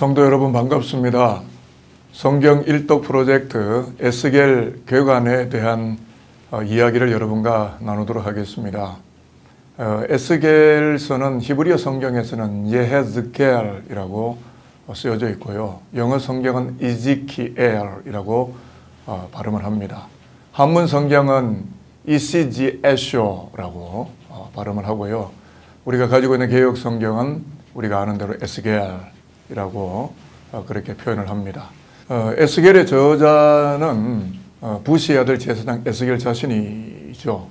성도 여러분 반갑습니다. 성경 일독 프로젝트 에스겔 궤관에 대한 이야기를 여러분과 나누도록 하겠습니다. 에스겔서는 히브리어 성경에서는 예헤즈켈이라고 쓰여져 있고요. 영어 성경은 이지키엘이라고 발음을 합니다. 한문 성경은 이시지에쇼라고 발음을 하고요. 우리가 가지고 있는 개역 성경은 우리가 아는 대로 에스겔이라고 그렇게 표현을 합니다. 에스겔의 저자는 부시의 아들 제사장 에스겔 자신이죠.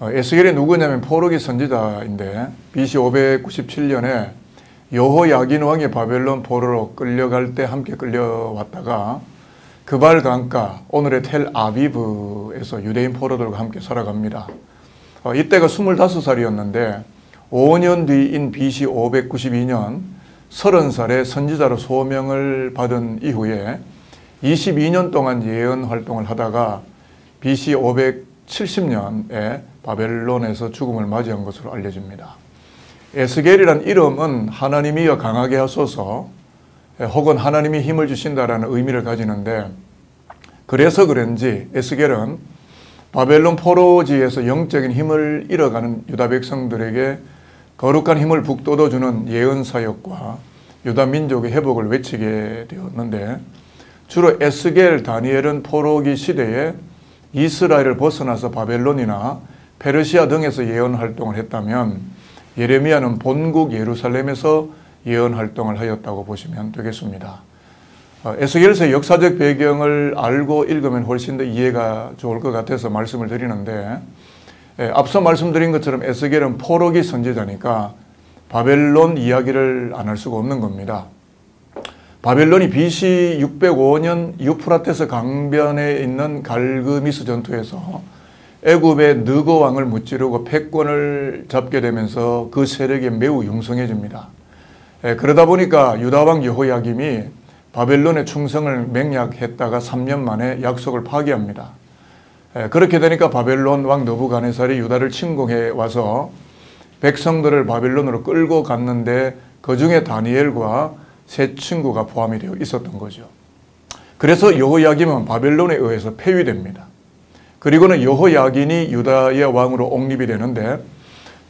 에스겔이 누구냐면 포로기 선지자인데 BC 597년에 여호야긴 왕이 바벨론 포로로 끌려갈 때 함께 끌려왔다가 그발 강가 오늘의 텔아비브에서 유대인 포로들과 함께 살아갑니다. 이때가 25살이었는데 5년 뒤인 BC 592년 30살에 선지자로 소명을 받은 이후에 22년 동안 예언 활동을 하다가 BC 570년에 바벨론에서 죽음을 맞이한 것으로 알려집니다. 에스겔이란 이름은 하나님이여 강하게 하소서 혹은 하나님이 힘을 주신다라는 의미를 가지는데, 그래서 그런지 에스겔은 바벨론 포로지에서 영적인 힘을 잃어가는 유다 백성들에게 거룩한 힘을 북돋워주는 예언 사역과 유다 민족의 회복을 외치게 되었는데, 주로 에스겔, 다니엘은 포로기 시대에 이스라엘을 벗어나서 바벨론이나 페르시아 등에서 예언 활동을 했다면, 예레미야는 본국 예루살렘에서 예언 활동을 하였다고 보시면 되겠습니다. 에스겔서의 역사적 배경을 알고 읽으면 훨씬 더 이해가 좋을 것 같아서 말씀을 드리는데, 앞서 말씀드린 것처럼 에스겔은 포로기 선지자니까 바벨론 이야기를 안 할 수가 없는 겁니다. 바벨론이 BC 605년 유프라테스 강변에 있는 갈그미스 전투에서 애굽의 느고 왕을 무찌르고 패권을 잡게 되면서 그 세력이 매우 융성해집니다. 그러다 보니까 유다 왕 여호야김이 바벨론의 충성을 맹약했다가 3년 만에 약속을 파기합니다. 그렇게 되니까 바벨론 왕 느부갓네살이 유다를 침공해 와서 백성들을 바벨론으로 끌고 갔는데 그 중에 다니엘과 세 친구가 포함이 되어 있었던 거죠. 그래서 여호야김은 바벨론에 의해서 폐위됩니다. 그리고는 여호야긴이 유다의 왕으로 옹립이 되는데,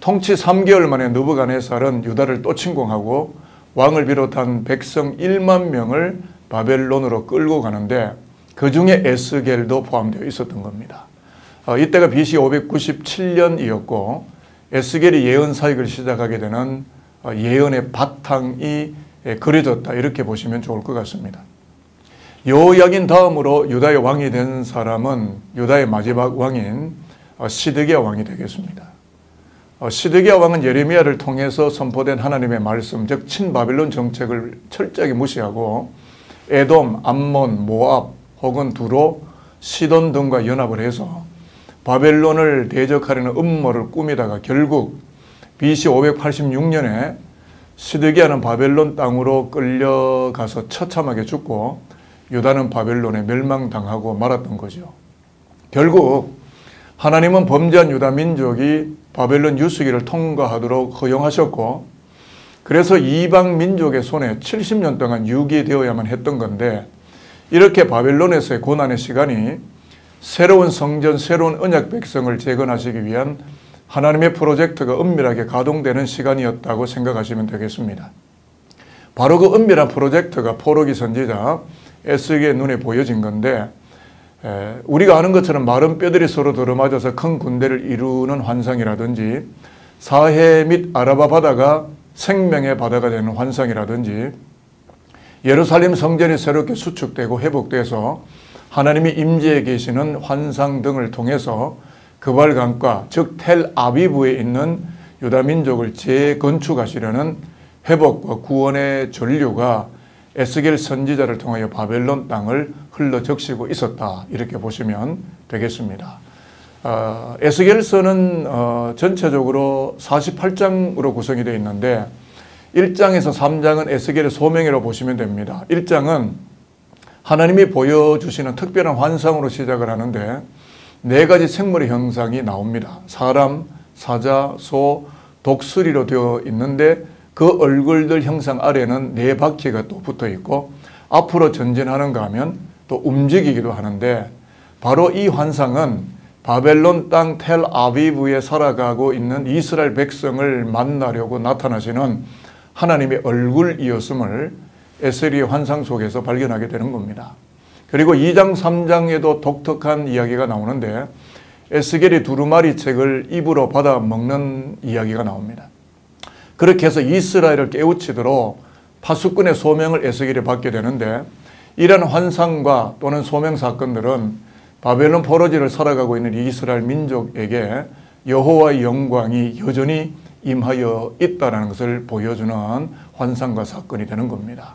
통치 3개월 만에 느부갓네살은 유다를 또 침공하고 왕을 비롯한 백성 1만 명을 바벨론으로 끌고 가는데 그 중에 에스겔도 포함되어 있었던 겁니다. 이때가 BC 597년이었고 에스겔이 예언 사역을 시작하게 되는 예언의 바탕이 그려졌다, 이렇게 보시면 좋을 것 같습니다. 여호야긴 다음으로 유다의 왕이 된 사람은 유다의 마지막 왕인 시드기야 왕이 되겠습니다. 시드기야 왕은 예레미야를 통해서 선포된 하나님의 말씀, 즉 친바벨론 정책을 철저하게 무시하고 에돔, 암몬, 모압 혹은 두로, 시돈 등과 연합을 해서 바벨론을 대적하려는 음모를 꾸미다가 결국 BC 586년에 시드기야는 바벨론 땅으로 끌려가서 처참하게 죽고 유다는 바벨론에 멸망당하고 말았던 거죠. 결국 하나님은 범죄한 유다 민족이 바벨론 유수기를 통과하도록 허용하셨고, 그래서 이방 민족의 손에 70년 동안 유기되어야만 했던 건데, 이렇게 바벨론에서의 고난의 시간이 새로운 성전, 새로운 언약 백성을 재건하시기 위한 하나님의 프로젝트가 은밀하게 가동되는 시간이었다고 생각하시면 되겠습니다. 바로 그 은밀한 프로젝트가 포로기 선지자 에스겔의 눈에 보여진 건데, 우리가 아는 것처럼 마른 뼈들이 서로 들어맞아서 큰 군대를 이루는 환상이라든지, 사해 및 아라바 바다가 생명의 바다가 되는 환상이라든지, 예루살렘 성전이 새롭게 수축되고 회복돼서 하나님이 임재해 계시는 환상 등을 통해서 그발 강가, 즉 텔아비브에 있는 유다 민족을 재건축하시려는 회복과 구원의 전류가 에스겔 선지자를 통하여 바벨론 땅을 흘러 적시고 있었다, 이렇게 보시면 되겠습니다. 에스겔서는 전체적으로 48장으로 구성이 되어 있는데 1장에서 3장은 에스겔의 소명이라고 보시면 됩니다. 1장은 하나님이 보여주시는 특별한 환상으로 시작을 하는데 4가지 생물의 형상이 나옵니다. 사람, 사자, 소, 독수리로 되어 있는데 그 얼굴들 형상 아래는 네 바퀴가 또 붙어 있고 앞으로 전진하는가 하면 또 움직이기도 하는데 바로 이 환상은 바벨론 땅 텔아비브에 살아가고 있는 이스라엘 백성을 만나려고 나타나시는 하나님의 얼굴이었음을 에스겔의 환상 속에서 발견하게 되는 겁니다. 그리고 2장 3장에도 독특한 이야기가 나오는데 에스겔이 두루마리 책을 입으로 받아 먹는 이야기가 나옵니다. 그렇게 해서 이스라엘을 깨우치도록 파수꾼의 소명을 에스겔이 받게 되는데 이런 환상과 또는 소명 사건들은 바벨론 포로지를 살아가고 있는 이스라엘 민족에게 여호와의 영광이 여전히 임하여 있다는 것을 보여주는 환상과 사건이 되는 겁니다.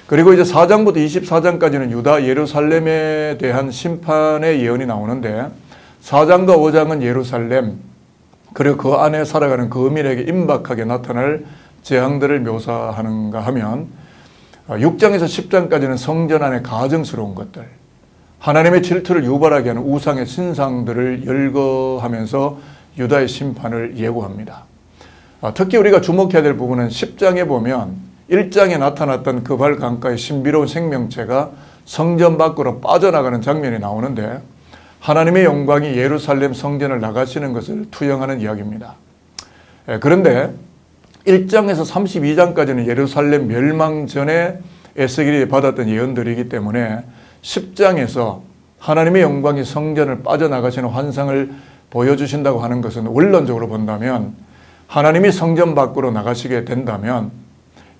그리고 이제 4장부터 24장까지는 유다 예루살렘에 대한 심판의 예언이 나오는데 4장과 5장은 예루살렘 그리고 그 안에 살아가는 거민에게 임박하게 나타날 재앙들을 묘사하는가 하면 6장에서 10장까지는 성전 안의 가증스러운 것들 하나님의 질투를 유발하게 하는 우상의 신상들을 열거하면서 유다의 심판을 예고합니다. 특히 우리가 주목해야 될 부분은 10장에 보면 1장에 나타났던 그발 강가의 신비로운 생명체가 성전 밖으로 빠져나가는 장면이 나오는데 하나님의 영광이 예루살렘 성전을 나가시는 것을 투영하는 이야기입니다. 그런데 1장에서 32장까지는 예루살렘 멸망 전에 에스겔이 받았던 예언들이기 때문에 10장에서 하나님의 영광이 성전을 빠져나가시는 환상을 보여주신다고 하는 것은 원론적으로 본다면 하나님이 성전 밖으로 나가시게 된다면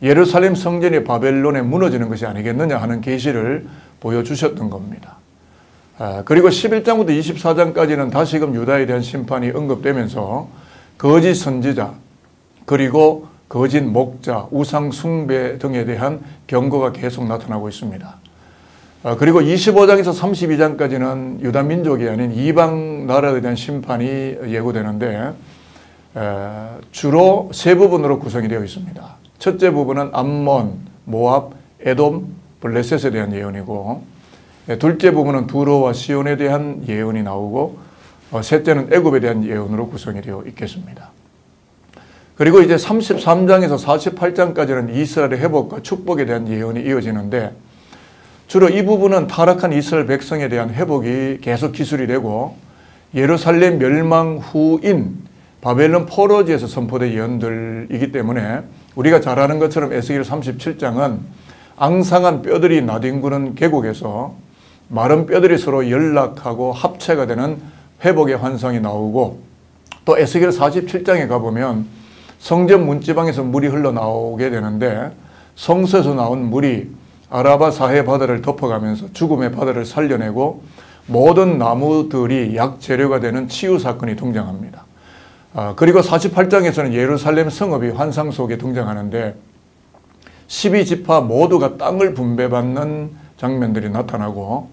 예루살렘 성전이 바벨론에 무너지는 것이 아니겠느냐 하는 계시를 보여주셨던 겁니다. 그리고 11장부터 24장까지는 다시금 유다에 대한 심판이 언급되면서 거짓 선지자 그리고 거짓 목자, 우상 숭배 등에 대한 경고가 계속 나타나고 있습니다. 그리고 25장에서 32장까지는 유다 민족이 아닌 이방 나라에 대한 심판이 예고되는데 주로 세 부분으로 구성이 되어 있습니다. 첫째 부분은 암몬, 모압, 에돔, 블레셋에 대한 예언이고 둘째 부분은 두로와 시온에 대한 예언이 나오고 셋째는 애굽에 대한 예언으로 구성이 되어 있겠습니다. 그리고 이제 33장에서 48장까지는 이스라엘의 회복과 축복에 대한 예언이 이어지는데 주로 이 부분은 타락한 이스라엘 백성에 대한 회복이 계속 기술이 되고 예루살렘 멸망 후인 바벨론 포로지에서 선포된 예언들이기 때문에 우리가 잘 아는 것처럼 에스겔 37장은 앙상한 뼈들이 나뒹구는 계곡에서 마른 뼈들이 서로 연락하고 합체가 되는 회복의 환상이 나오고 또 에스겔 47장에 가보면 성전 문지방에서 물이 흘러나오게 되는데 성소에서 나온 물이 아라바 사해 바다를 덮어가면서 죽음의 바다를 살려내고 모든 나무들이 약재료가 되는 치유 사건이 등장합니다. 그리고 48장에서는 예루살렘 성읍이 환상 속에 등장하는데 12지파 모두가 땅을 분배받는 장면들이 나타나고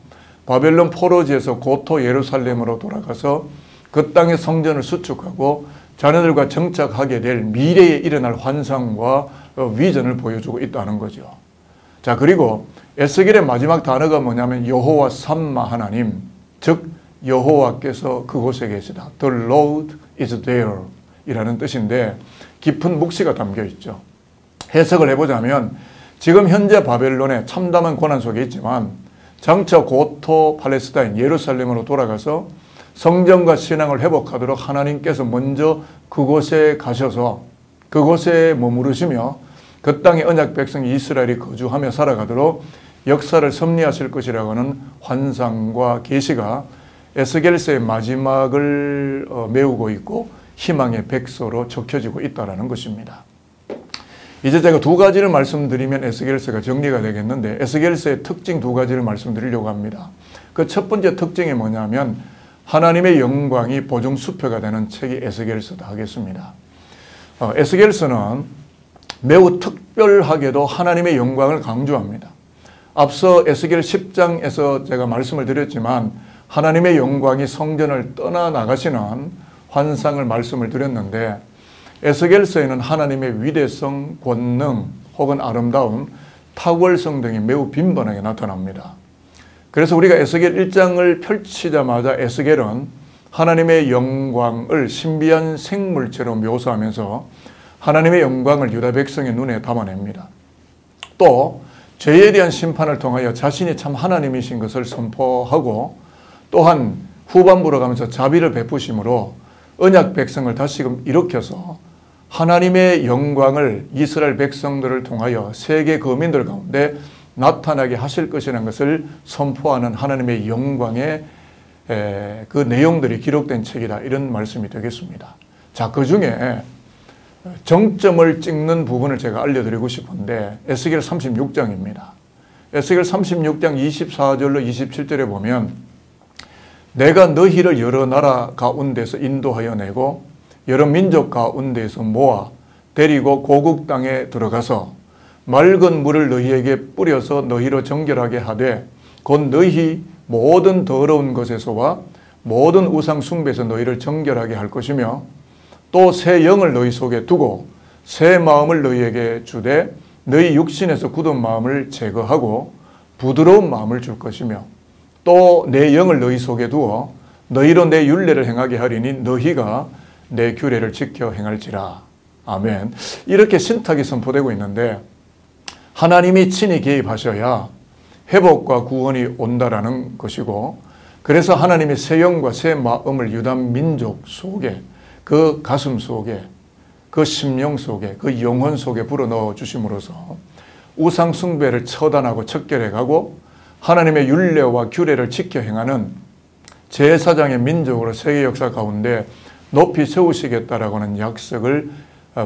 바벨론 포로지에서 고토 예루살렘으로 돌아가서 그 땅의 성전을 수축하고 자녀들과 정착하게 될 미래에 일어날 환상과 비전을 보여주고 있다는 거죠. 자, 그리고 에스겔의 마지막 단어가 뭐냐면 여호와 삼마 하나님, 즉 여호와께서 그곳에 계시다. The Lord is there 이라는 뜻인데 깊은 묵시가 담겨 있죠. 해석을 해보자면 지금 현재 바벨론의 참담한 고난 속에 있지만 장차 고토 팔레스타인 예루살렘으로 돌아가서 성전과 신앙을 회복하도록 하나님께서 먼저 그곳에 가셔서 그곳에 머무르시며 그 땅의 언약 백성 이스라엘이 거주하며 살아가도록 역사를 섭리하실 것이라고 하는 환상과 계시가 에스겔서의 마지막을 메우고 있고 희망의 백서로 적혀지고 있다는 것입니다. 이제 제가 두 가지를 말씀드리면 에스겔서가 정리가 되겠는데 에스겔서의 특징 두 가지를 말씀드리려고 합니다. 그 첫 번째 특징이 뭐냐면 하나님의 영광이 보증수표가 되는 책이 에스겔서다 하겠습니다. 에스겔서는 매우 특별하게도 하나님의 영광을 강조합니다. 앞서 에스겔 10장에서 제가 말씀을 드렸지만 하나님의 영광이 성전을 떠나나가시는 환상을 말씀을 드렸는데 에스겔서에는 하나님의 위대성, 권능 혹은 아름다움, 탁월성 등이 매우 빈번하게 나타납니다. 그래서 우리가 에스겔 1장을 펼치자마자 에스겔은 하나님의 영광을 신비한 생물체로 묘사하면서 하나님의 영광을 유다 백성의 눈에 담아냅니다. 또 죄에 대한 심판을 통하여 자신이 참 하나님이신 것을 선포하고 또한 후반부로 가면서 자비를 베푸심으로 언약 백성을 다시금 일으켜서 하나님의 영광을 이스라엘 백성들을 통하여 세계 거민들 가운데 나타나게 하실 것이라는 것을 선포하는 하나님의 영광의 그 내용들이 기록된 책이다, 이런 말씀이 되겠습니다. 자, 그 중에 정점을 찍는 부분을 제가 알려드리고 싶은데 에스겔 36장입니다. 에스겔 36장 24절로 27절에 보면 내가 너희를 여러 나라 가운데서 인도하여 내고 여러 민족 가운데서 모아 데리고 고국 땅에 들어가서 맑은 물을 너희에게 뿌려서 너희로 정결하게 하되 곧 너희 모든 더러운 것에서와 모든 우상 숭배에서 너희를 정결하게 할 것이며 또 새 영을 너희 속에 두고 새 마음을 너희에게 주되 너희 육신에서 굳은 마음을 제거하고 부드러운 마음을 줄 것이며 또 내 영을 너희 속에 두어 너희로 내 율례를 행하게 하리니 너희가 내 규례를 지켜 행할지라. 아멘. 이렇게 신탁이 선포되고 있는데 하나님이 친히 개입하셔야 회복과 구원이 온다라는 것이고, 그래서 하나님이 새 영과 새 마음을 유다 민족 속에, 그 가슴 속에, 그 심령 속에, 그 영혼 속에 불어넣어 주심으로써 우상 숭배를 처단하고 척결해가고 하나님의 율례와 규례를 지켜 행하는 제사장의 민족으로 세계 역사 가운데 높이 세우시겠다라고 하는 약속을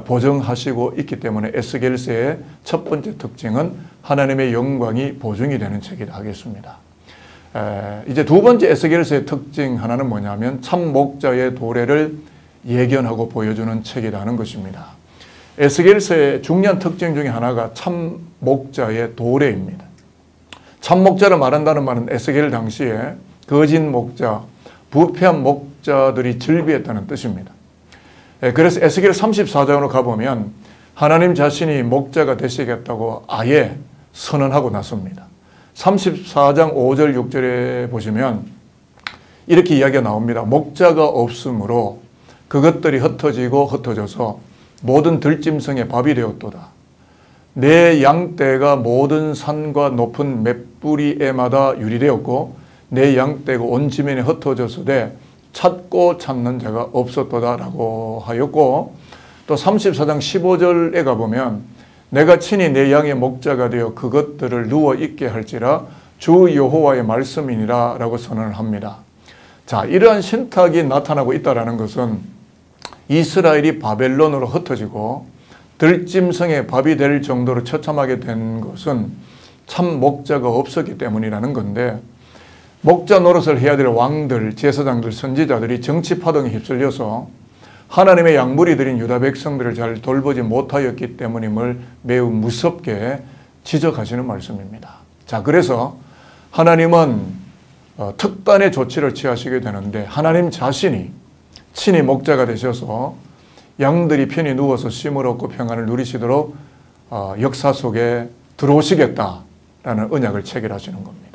보증하시고 있기 때문에 에스겔서의 첫 번째 특징은 하나님의 영광이 보증이 되는 책이다 하겠습니다. 이제 두 번째 에스겔서의 특징 하나는 뭐냐면 참 목자의 도래를 예견하고 보여주는 책이다 하는 것입니다. 에스겔서의 중요한 특징 중에 하나가 참 목자의 도래입니다. 참 목자를 말한다는 말은 에스겔 당시에 거짓 목자, 부패한 목자들이 즐비했다는 뜻입니다. 그래서 에스겔 34장으로 가보면 하나님 자신이 목자가 되시겠다고 아예 선언하고 나섭니다. 34장 5절 6절에 보시면 이렇게 이야기가 나옵니다. 목자가 없으므로 그것들이 흩어지고 흩어져서 모든 들짐승의 밥이 되었도다. 내 양떼가 모든 산과 높은 맷뿌리에마다 유리되었고 내 양떼가 온 지면에 흩어졌으되 찾고 찾는 자가 없었도다 라고 하였고, 또 34장 15절에 가보면 내가 친히 내 양의 목자가 되어 그것들을 누워 있게 할지라 주 여호와의 말씀이니라 라고 선언을 합니다. 자, 이러한 신탁이 나타나고 있다는 것은 이스라엘이 바벨론으로 흩어지고 들짐승의 밥이 될 정도로 처참하게 된 것은 참 목자가 없었기 때문이라는 건데, 목자 노릇을 해야 될 왕들, 제사장들, 선지자들이 정치 파동에 휩쓸려서 하나님의 양무리들인 유다 백성들을 잘 돌보지 못하였기 때문임을 매우 무섭게 지적하시는 말씀입니다. 자, 그래서 하나님은 특단의 조치를 취하시게 되는데 하나님 자신이 친히 목자가 되셔서 양들이 편히 누워서 쉼을 얻고 평안을 누리시도록 역사 속에 들어오시겠다라는 언약을 체결하시는 겁니다.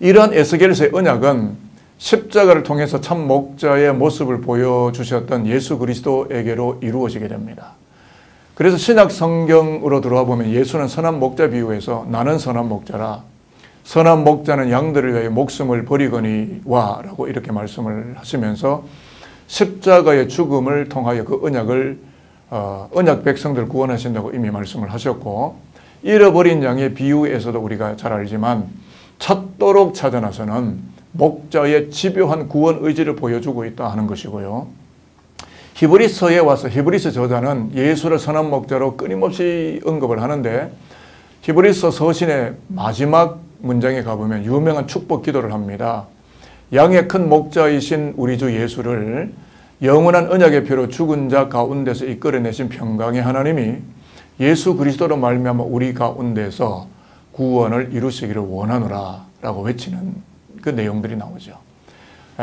이러한 에스겔서의 언약은 십자가를 통해서 참 목자의 모습을 보여주셨던 예수 그리스도에게로 이루어지게 됩니다. 그래서 신약 성경으로 들어와 보면 예수는 선한 목자 비유에서 나는 선한 목자라, 선한 목자는 양들을 위하여 목숨을 버리거니와 라고 이렇게 말씀을 하시면서 십자가의 죽음을 통하여 그 언약을 언약 백성들을 구원하신다고 이미 말씀을 하셨고, 잃어버린 양의 비유에서도 우리가 잘 알지만 찾도록 찾아나서는 목자의 집요한 구원 의지를 보여주고 있다 하는 것이고요. 히브리서에 와서 히브리서 저자는 예수를 선한 목자로 끊임없이 언급을 하는데 히브리서 서신의 마지막 문장에 가보면 유명한 축복 기도를 합니다. 양의 큰 목자이신 우리 주 예수를 영원한 언약의 표로 죽은 자 가운데서 이끌어내신 평강의 하나님이 예수 그리스도로 말미암아 우리 가운데서 구원을 이루시기를 원하노라 라고 외치는 그 내용들이 나오죠.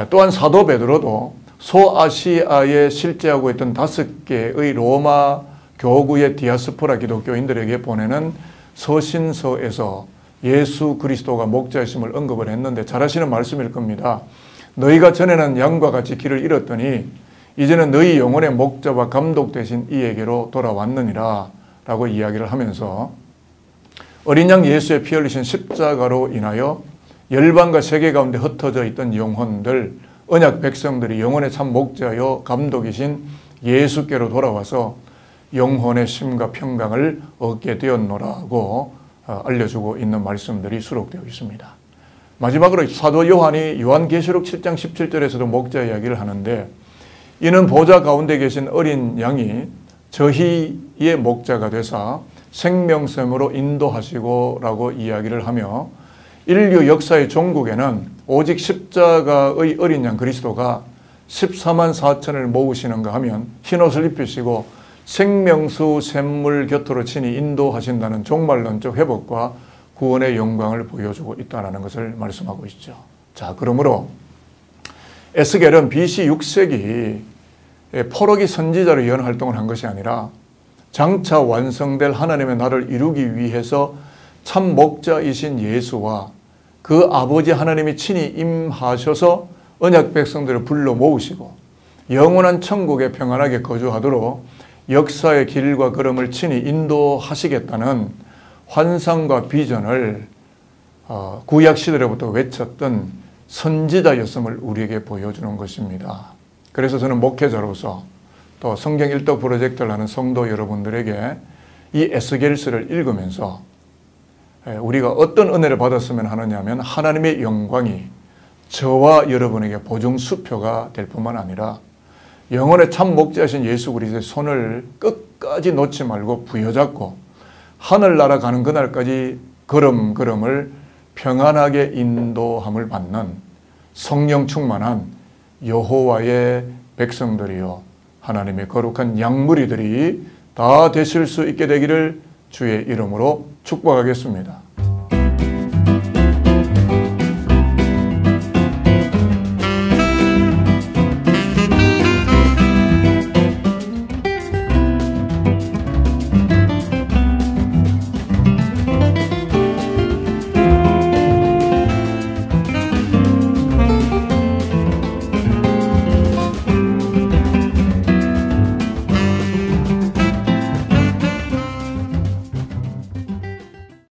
또한 사도 베드로도 소아시아에 실제하고 있던 5개의 로마 교구의 디아스포라 기독교인들에게 보내는 서신서에서 예수 그리스도가 목자이심을 언급을 했는데 잘 아시는 말씀일 겁니다. 너희가 전에는 양과 같이 길을 잃었더니 이제는 너희 영혼의 목자와 감독 되신 이에게로 돌아왔느니라 라고 이야기를 하면서 어린 양 예수의 피 흘리신 십자가로 인하여 열방과 세계 가운데 흩어져 있던 영혼들, 언약 백성들이 영혼의 참 목자여 감독이신 예수께로 돌아와서 영혼의 쉼과 평강을 얻게 되었노라고 알려주고 있는 말씀들이 수록되어 있습니다. 마지막으로 사도 요한이 요한계시록 7장 17절에서도 목자 이야기를 하는데, 이는 보좌 가운데 계신 어린 양이 저희의 목자가 되사 생명샘으로 인도하시고 라고 이야기를 하며, 인류 역사의 종국에는 오직 십자가의 어린 양 그리스도가 14만 4천을 모으시는가 하면 흰옷을 입히시고 생명수 샘물 곁으로 친히 인도하신다는 종말론적 회복과 구원의 영광을 보여주고 있다는 것을 말씀하고 있죠. 자, 그러므로 에스겔은 BC 6세기 포로기 선지자로 예언 활동을 한 것이 아니라 장차 완성될 하나님의 나라를 이루기 위해서 참 목자이신 예수와 그 아버지 하나님이 친히 임하셔서 언약 백성들을 불러 모으시고 영원한 천국에 평안하게 거주하도록 역사의 길과 걸음을 친히 인도하시겠다는 환상과 비전을 구약 시대로부터 외쳤던 선지자였음을 우리에게 보여주는 것입니다. 그래서 저는 목회자로서 또 성경 일독 프로젝트를 하는 성도 여러분들에게 이 에스겔서를 읽으면서 우리가 어떤 은혜를 받았으면 하느냐 하면, 하나님의 영광이 저와 여러분에게 보증수표가 될 뿐만 아니라 영혼의 참 목자이신 예수 그리스도의 손을 끝까지 놓지 말고 부여잡고 하늘나라 가는 그날까지 걸음걸음을 평안하게 인도함을 받는 성령 충만한 여호와의 백성들이요 하나님의 거룩한 양무리들이 다 되실 수 있게 되기를 주의 이름으로 축복하겠습니다.